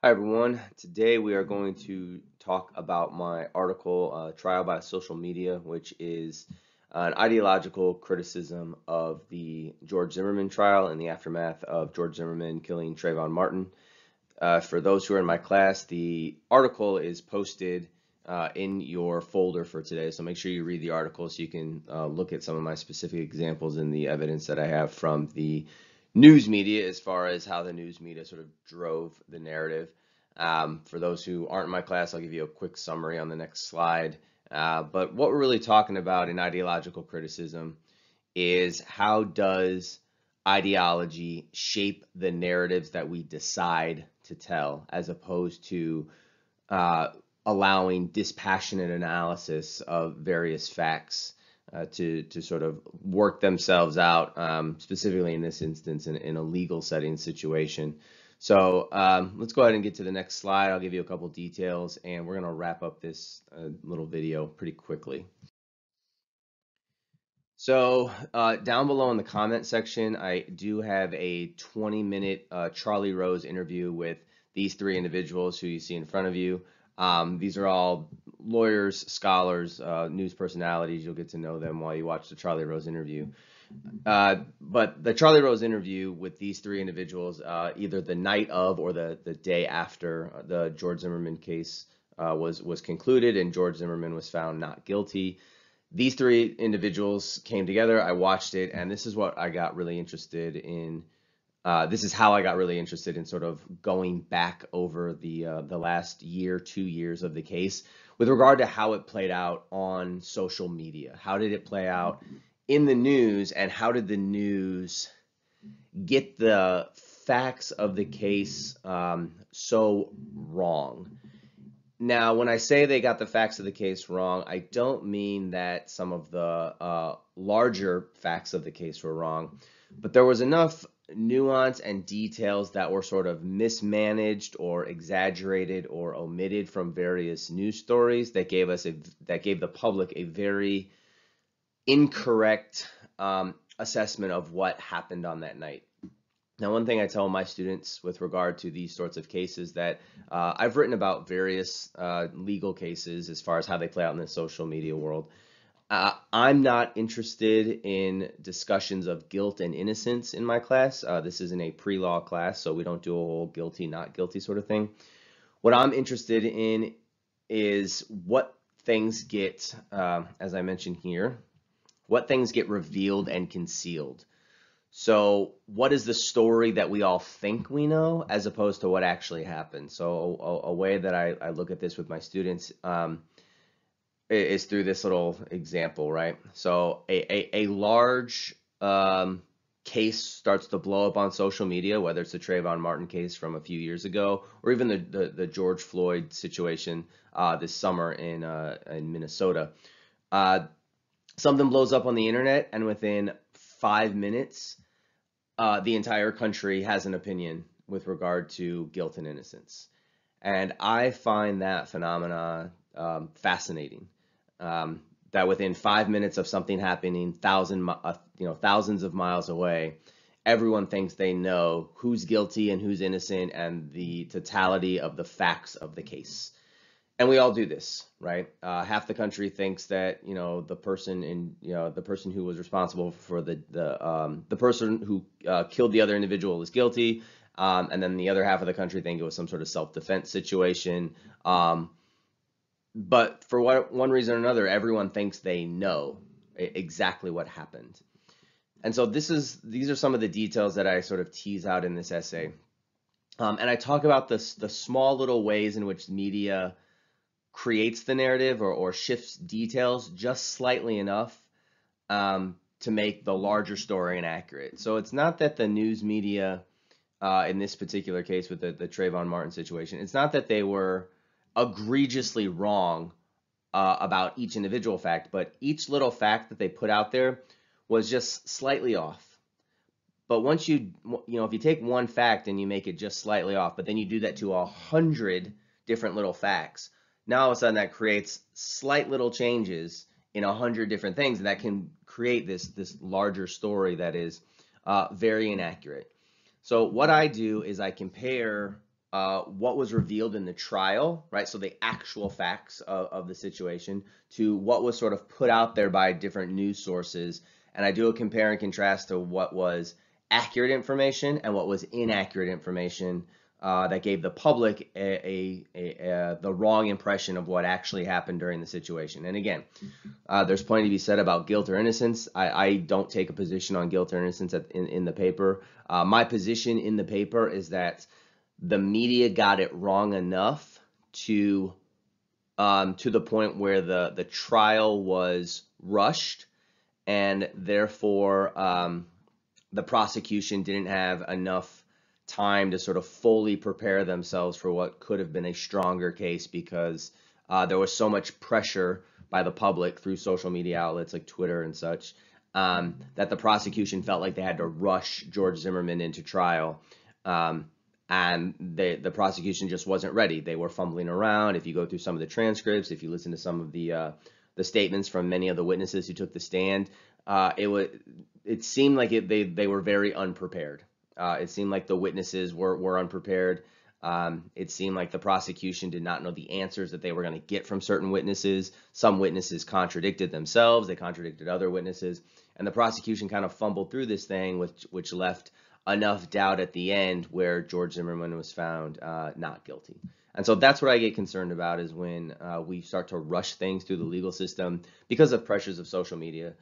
Hi everyone. Today we are going to talk about my article, Trial by Social Media, which is an ideological criticism of the George Zimmerman trial and the aftermath of George Zimmerman killing Trayvon Martin. For those who are in my class, the article is posted in your folder for today, so make sure you read the article so you can look at some of my specific examples in the evidence that I have from the news media as far as how the news media sort of drove the narrative. For those who aren't in my class, I'll give you a quick summary on the next slide. But what we're really talking about in ideological criticism is how does ideology shape the narratives that we decide to tell, as opposed to uh, allowing dispassionate analysis of various facts to sort of work themselves out, specifically in this instance, in a legal setting situation. So let's go ahead and get to the next slide. I'll give you a couple details, and we're going to wrap up this little video pretty quickly. So down below in the comment section, I do have a 20-minute Charlie Rose interview with these three individuals who you see in front of you. These are all lawyers, scholars, news personalities. You'll get to know them while you watch the Charlie Rose interview. But the Charlie Rose interview with these three individuals, either the night of or the day after the George Zimmerman case was concluded and George Zimmerman was found not guilty. These three individuals came together. I watched it, and this is what I got really interested in. This is how I got really interested in sort of going back over the last year, 2 years of the case with regard to how it played out on social media. How did it play out in the news, and how did the news get the facts of the case so wrong? Now, when I say they got the facts of the case wrong, I don't mean that some of the larger facts of the case were wrong, but there was enough nuance and details that were sort of mismanaged or exaggerated or omitted from various news stories that gave the public a very incorrect assessment of what happened on that night. Now, one thing I tell my students with regard to these sorts of cases that I've written about various legal cases as far as how they play out in the social media world. I'm not interested in discussions of guilt and innocence in my class. This isn't a pre-law class, so we don't do a whole guilty, not guilty sort of thing. What I'm interested in is what things get, as I mentioned here, what things get revealed and concealed. So what is the story that we all think we know as opposed to what actually happened? So a way that I look at this with my students is through this little example, right? So a large case starts to blow up on social media, whether it's the Trayvon Martin case from a few years ago, or even the George Floyd situation this summer in Minnesota. Something blows up on the internet, and within 5 minutes, the entire country has an opinion with regard to guilt and innocence. And I find that phenomena fascinating. That within 5 minutes of something happening, thousands of miles away, everyone thinks they know who's guilty and who's innocent and the totality of the facts of the case. And we all do this, right? Half the country thinks that the person who was responsible for the person who killed the other individual is guilty, and then the other half of the country think it was some sort of self-defense situation. But for one reason or another, everyone thinks they know exactly what happened. And so these are some of the details that I sort of tease out in this essay, and I talk about the small little ways in which media creates the narrative or shifts details just slightly enough to make the larger story inaccurate. So it's not that the news media, in this particular case with the Trayvon Martin situation, it's not that they were egregiously wrong about each individual fact, but each little fact that they put out there was just slightly off. But once if you take one fact and you make it just slightly off, but then you do that to 100 different little facts, now all of a sudden that creates slight little changes in 100 different things, and that can create this larger story that is very inaccurate. So what I do is I compare what was revealed in the trial, right? So the actual facts of the situation to what was sort of put out there by different news sources. And I do a compare and contrast to what was accurate information and what was inaccurate information that gave the public the wrong impression of what actually happened during the situation. And again, there's plenty to be said about guilt or innocence. I don't take a position on guilt or innocence in the paper. My position in the paper is that the media got it wrong enough to the point where the trial was rushed, and therefore the prosecution didn't have enough time to sort of fully prepare themselves for what could have been a stronger case, because there was so much pressure by the public through social media outlets like Twitter and such, that the prosecution felt like they had to rush George Zimmerman into trial. And the prosecution just wasn't ready. They were fumbling around. If you go through some of the transcripts, if you listen to some of the statements from many of the witnesses who took the stand, it seemed like they were very unprepared. It seemed like the witnesses were unprepared. It seemed like the prosecution did not know the answers that they were going to get from certain witnesses. Some witnesses contradicted themselves. They contradicted other witnesses. And the prosecution kind of fumbled through this thing, which left enough doubt at the end where George Zimmerman was found not guilty. And so that's what I get concerned about, is when we start to rush things through the legal system because of pressures of social media.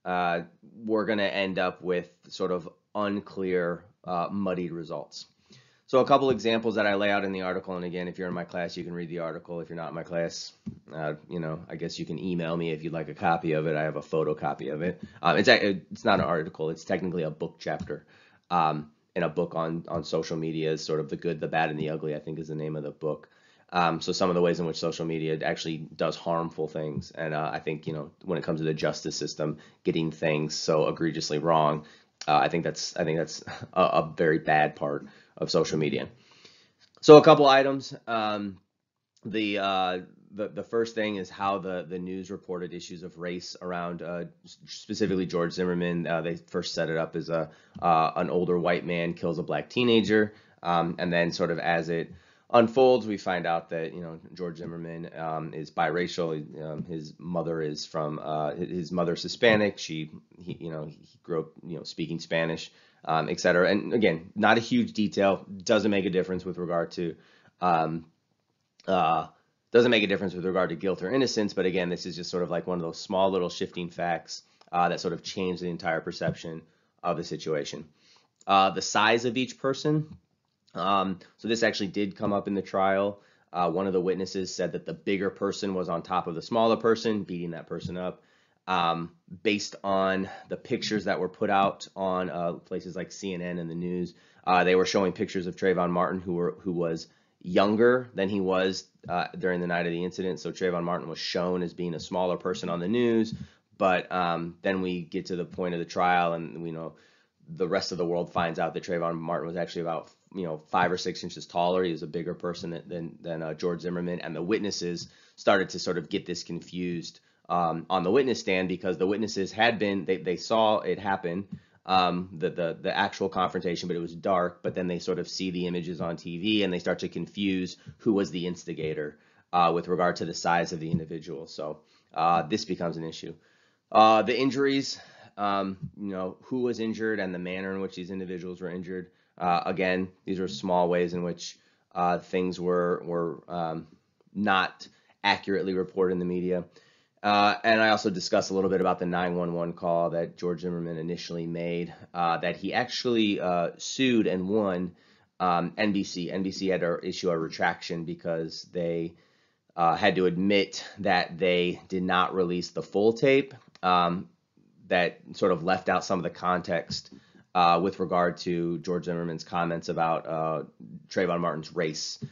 We're going to end up with sort of unclear, muddied results. So a couple examples that I lay out in the article, and again, if you're in my class, you can read the article. If you're not in my class, I guess you can email me if you'd like a copy of it. I have a photocopy of it. It's not an article. It's technically a book chapter in a book on social media. Is sort of the good, the bad, and the ugly, I think, is the name of the book. So some of the ways in which social media actually does harmful things. And I think, when it comes to the justice system, getting things so egregiously wrong, I think that's a very bad part of social media. So a couple items. The first thing is how the news reported issues of race around specifically George Zimmerman. They first set it up as an older white man kills a black teenager, and then sort of as it unfolds, we find out that George Zimmerman is biracial. His mother is his mother's Hispanic. He grew up speaking Spanish, etc. And again, not a huge detail. Doesn't make a difference with regard to guilt or innocence. But again, this is just sort of like one of those small little shifting facts that sort of change the entire perception of the situation. The size of each person. So this actually did come up in the trial. One of the witnesses said that the bigger person was on top of the smaller person, beating that person up. Based on the pictures that were put out on places like CNN and the news, they were showing pictures of Trayvon Martin, who was younger than he was during the night of the incident. So Trayvon Martin was shown as being a smaller person on the news, but then we get to the point of the trial, and the rest of the world finds out that Trayvon Martin was actually about 5 or 6 inches taller. He was a bigger person than George Zimmerman, and the witnesses started to sort of get this confused on the witness stand, because the witnesses had been they saw it happen, the actual confrontation, but it was dark. But then they sort of see the images on TV, and they start to confuse who was the instigator with regard to the size of the individual. So this becomes an issue. The injuries, who was injured and the manner in which these individuals were injured. Again, these are small ways in which things were not accurately reported in the media. And I also discussed a little bit about the 911 call that George Zimmerman initially made, that he actually sued and won NBC. NBC had to issue a retraction because they had to admit that they did not release the full tape, that sort of left out some of the context with regard to George Zimmerman's comments about Trayvon Martin's race,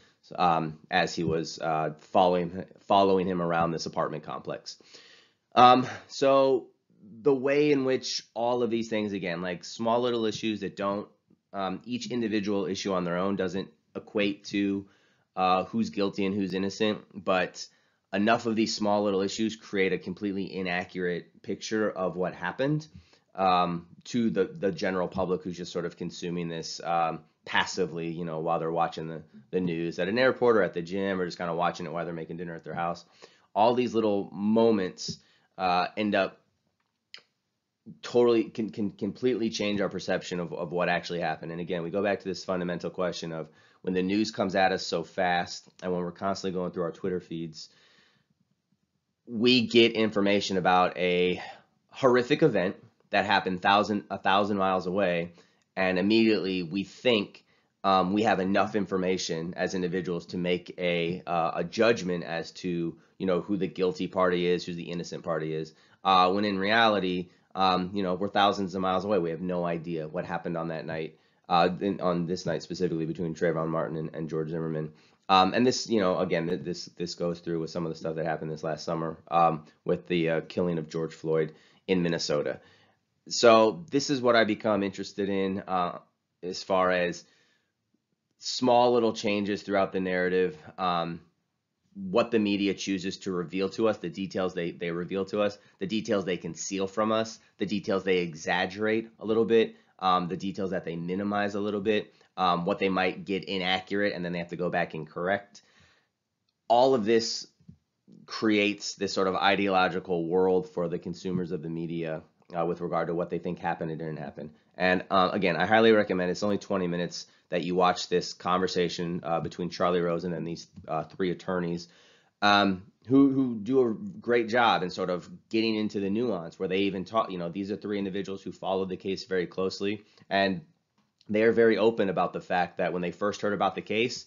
as he was following him around this apartment complex. So the way in which all of these things, again, like small little issues that don't, each individual issue on their own doesn't equate to who's guilty and who's innocent, but enough of these small little issues create a completely inaccurate picture of what happened to the general public who's just sort of consuming this passively, while they're watching the news at an airport or at the gym, or just kind of watching it while they're making dinner at their house. All these little moments end up totally can completely change our perception of what actually happened. And again, we go back to this fundamental question of when the news comes at us so fast and when we're constantly going through our Twitter feeds, we get information about a horrific event that happened a thousand miles away, and immediately we think we have enough information as individuals to make a judgment as to who the guilty party is, who the innocent party is, when in reality we're thousands of miles away. We have no idea what happened on that night, on this night specifically between Trayvon Martin and George Zimmerman. And this, again, this goes through with some of the stuff that happened this last summer with the killing of George Floyd in Minnesota. So this is what I become interested in as far as small little changes throughout the narrative, what the media chooses to reveal to us, the details they reveal to us, the details they conceal from us, the details they exaggerate a little bit, the details that they minimize a little bit, what they might get inaccurate and then they have to go back and correct. All of this creates this sort of ideological world for the consumers of the media with regard to what they think happened and didn't happen. And again, I highly recommend, it's only 20 minutes, that you watch this conversation between Charlie Rose and then these three attorneys who do a great job in sort of getting into the nuance, where they even talk, these are three individuals who followed the case very closely, and they are very open about the fact that when they first heard about the case,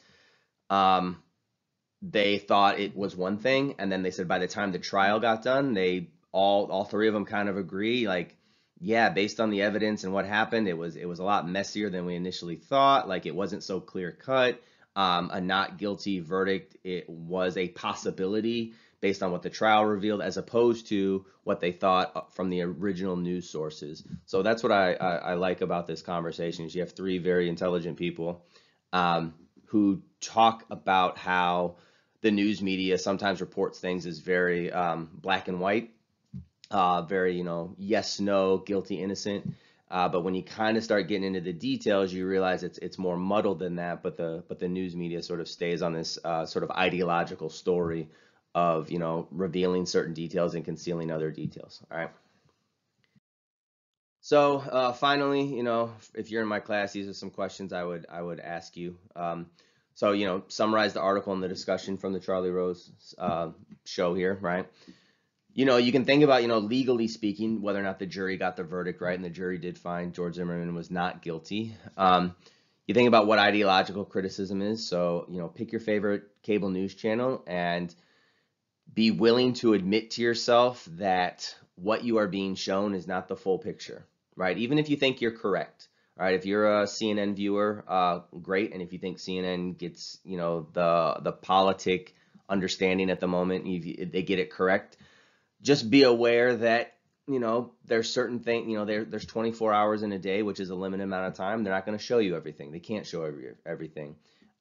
they thought it was one thing, and then they said by the time the trial got done, they all three of them kind of agree, like, yeah, based on the evidence and what happened, it was a lot messier than we initially thought. Like, it wasn't so clear cut. A not guilty verdict, it was a possibility based on what the trial revealed, as opposed to what they thought from the original news sources. So that's what I like about this conversation, is you have three very intelligent people who talk about how the news media sometimes reports things as very black and white, very, yes, no, guilty, innocent. But when you kind of start getting into the details, you realize it's more muddled than that. But the news media sort of stays on this sort of ideological story of, revealing certain details and concealing other details. All right. So finally, if you're in my class, these are some questions I would ask you. So, summarize the article and the discussion from the Charlie Rose show here, right? You can think about, legally speaking, whether or not the jury got the verdict right, and the jury did find George Zimmerman was not guilty. You think about what ideological criticism is. So, pick your favorite cable news channel and be willing to admit to yourself that what you are being shown is not the full picture, right? Even if you think you're correct, right? If you're a CNN viewer, great. And if you think CNN gets, the politic understanding at the moment, if they get it correct, just be aware that, there's certain things, there's 24 hours in a day, which is a limited amount of time. They're not going to show you everything. They can't show everything.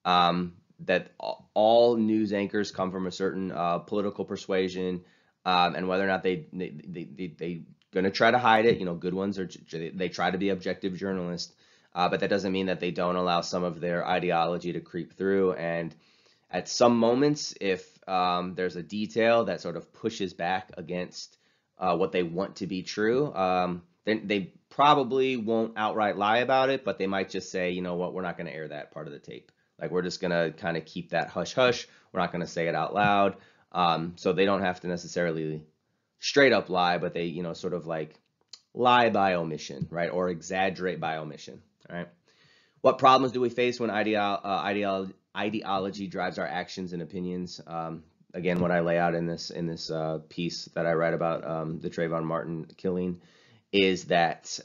That all news anchors come from a certain political persuasion, and whether or not they going to try to hide it. Good ones they try to be objective journalists, but that doesn't mean that they don't allow some of their ideology to creep through. And at some moments, if there's a detail that sort of pushes back against what they want to be true, then they probably won't outright lie about it, but they might just say, you know what, we're not going to air that part of the tape. Like, we're just going to kind of keep that hush hush. We're not going to say it out loud. So they don't have to necessarily straight up lie, but they, sort of like lie by omission, right? Or exaggerate by omission, all right? What problems do we face when ideology drives our actions and opinions? Again, what I lay out in this piece that I write about the Trayvon Martin killing is that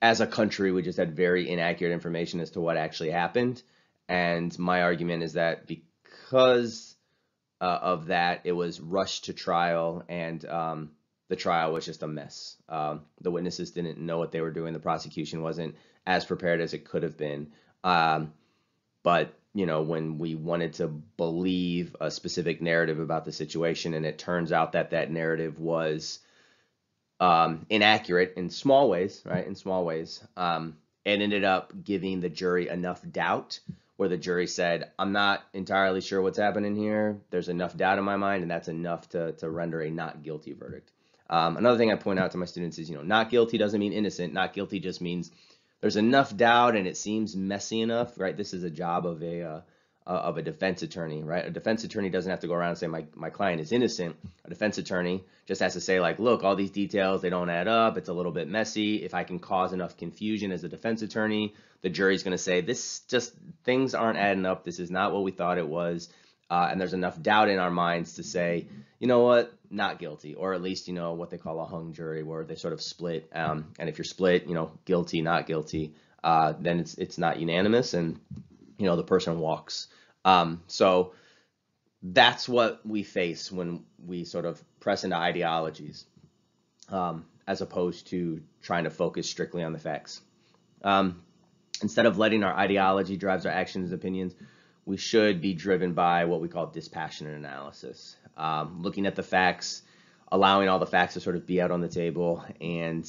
as a country, we just had very inaccurate information as to what actually happened. And my argument is that because of that, it was rushed to trial, and the trial was just a mess. The witnesses didn't know what they were doing. The prosecution wasn't as prepared as it could have been. But, when we wanted to believe a specific narrative about the situation, and it turns out that that narrative was inaccurate in small ways, right? In small ways. it ended up giving the jury enough doubt where the jury said, I'm not entirely sure what's happening here. There's enough doubt in my mind, and that's enough to render a not guilty verdict. Another thing I point out to my students is, not guilty doesn't mean innocent. Not guilty just means there's enough doubt and it seems messy enough, right? This is a job of a defense attorney, right? A defense attorney doesn't have to go around and say my client is innocent. A defense attorney just has to say, like, look, all these details, they don't add up. It's a little bit messy. If I can cause enough confusion as a defense attorney, the jury's going to say, this just, things aren't adding up. This is not what we thought it was. And there's enough doubt in our minds to say, you know what, not guilty, or at least, what they call a hung jury, where they sort of split. And if you're split, guilty, not guilty, then it's not unanimous, and the person walks. So that's what we face when we sort of press into ideologies, as opposed to trying to focus strictly on the facts. Instead of letting our ideology drive our actions and opinions, we should be driven by what we call dispassionate analysis, looking at the facts, allowing all the facts to sort of be out on the table, and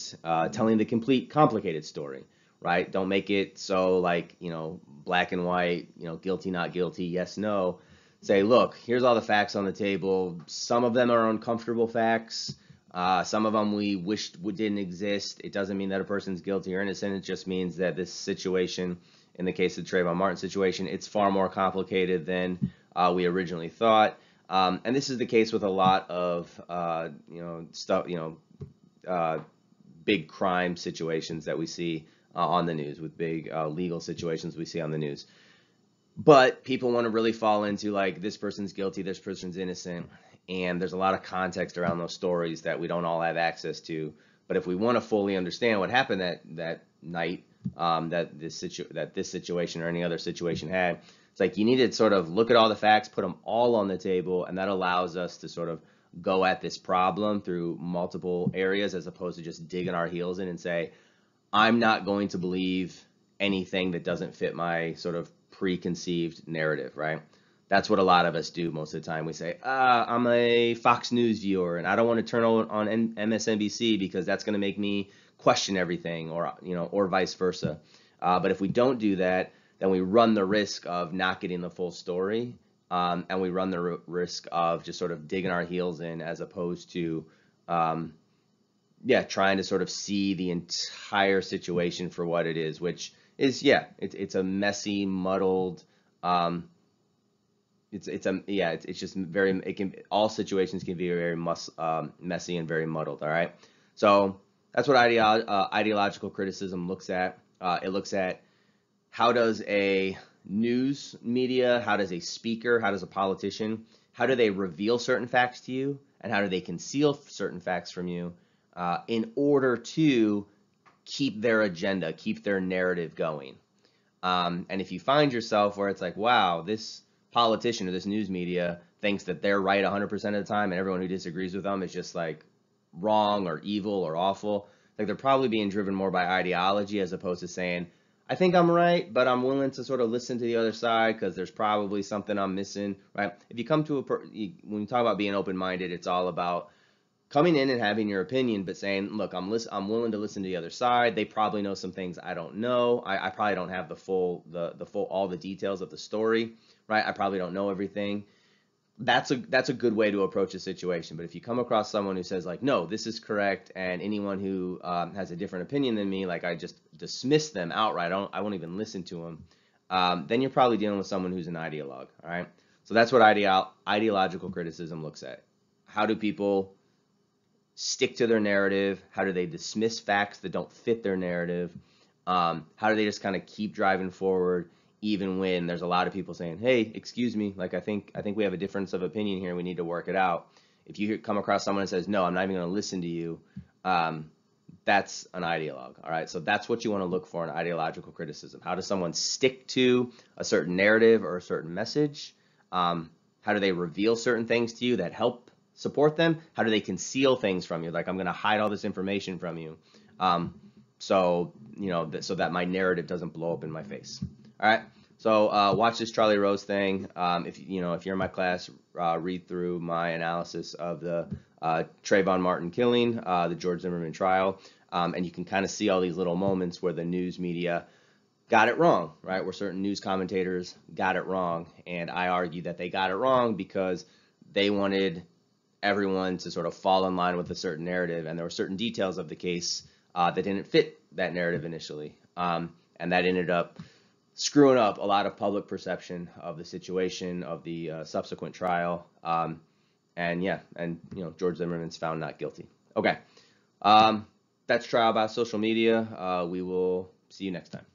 telling the complete complicated story, right? Don't make it so like, black and white, guilty, not guilty, yes, no. Say, look, here's all the facts on the table. Some of them are uncomfortable facts. Some of them we wished didn't exist. It doesn't mean that a person's guilty or innocent. It just means that this situation, in the case of the Trayvon Martin situation, it's far more complicated than we originally thought. And this is the case with a lot of, big crime situations that we see on the news, with big legal situations we see on the news. But people want to really fall into, like, this person's guilty, this person's innocent, and there's a lot of context around those stories that we don't all have access to. But if we want to fully understand what happened that night, that this situation or any other situation had, it's like you need to sort of look at all the facts, put them all on the table, and that allows us to sort of go at this problem through multiple areas, as opposed to just digging our heels in and say, I'm not going to believe anything that doesn't fit my sort of preconceived narrative, right? That's what a lot of us do most of the time. We say, I'm a Fox News viewer and I don't want to turn on MSNBC because that's going to make me question everything, or vice versa. But if we don't do that, then we run the risk of not getting the full story, and we run the risk of just sort of digging our heels in, as opposed to trying to sort of see the entire situation for what it is, which is, it's a messy, muddled, it's just all situations can be very messy and very muddled. All right. So that's what ideological criticism looks at. It looks at how does a news media, how does a speaker, how does a politician, how do they reveal certain facts to you, and how do they conceal certain facts from you, in order to keep their agenda, keep their narrative going. And if you find yourself where it's like, wow, this politician or this news media thinks that they're right 100% of the time, and everyone who disagrees with them is just like wrong or evil or awful, like they're probably being driven more by ideology, as opposed to saying, I think I'm right, but I'm willing to sort of listen to the other side because there's probably something I'm missing, right? If you come to when you talk about being open-minded, it's all about coming in and having your opinion, but saying, look, I'm willing to listen to the other side. They probably know some things I don't know. I probably don't have the full all the details of the story, right? I probably don't know everything. That's a good way to approach a situation. But if you come across someone who says, like, no, this is correct, and anyone who has a different opinion than me, like, I just dismiss them outright, I won't even listen to them, then you're probably dealing with someone who's an ideologue. All right. So that's what ideological criticism looks at. How do people stick to their narrative? How do they dismiss facts that don't fit their narrative? How do they just kind of keep driving forward, even when there's a lot of people saying, hey, excuse me, like, I think we have a difference of opinion here, we need to work it out. If you come across someone that says, no, I'm not even going to listen to you, that's an ideologue. All right, so that's what you want to look for in ideological criticism. How does someone stick to a certain narrative or a certain message? How do they reveal certain things to you that help support them? How do they conceal things from you? Like, I'm going to hide all this information from you, so that my narrative doesn't blow up in my face. All right. So watch this Charlie Rose thing. If you're in my class, read through my analysis of the Trayvon Martin killing, the George Zimmerman trial. And you can kind of see all these little moments where the news media got it wrong, right? Where certain news commentators got it wrong. And I argue that they got it wrong because they wanted everyone to sort of fall in line with a certain narrative, and there were certain details of the case that didn't fit that narrative initially, and that ended up screwing up a lot of public perception of the situation, of the subsequent trial, and yeah, and George Zimmerman's found not guilty. Okay, that's trial by social media. We will see you next time.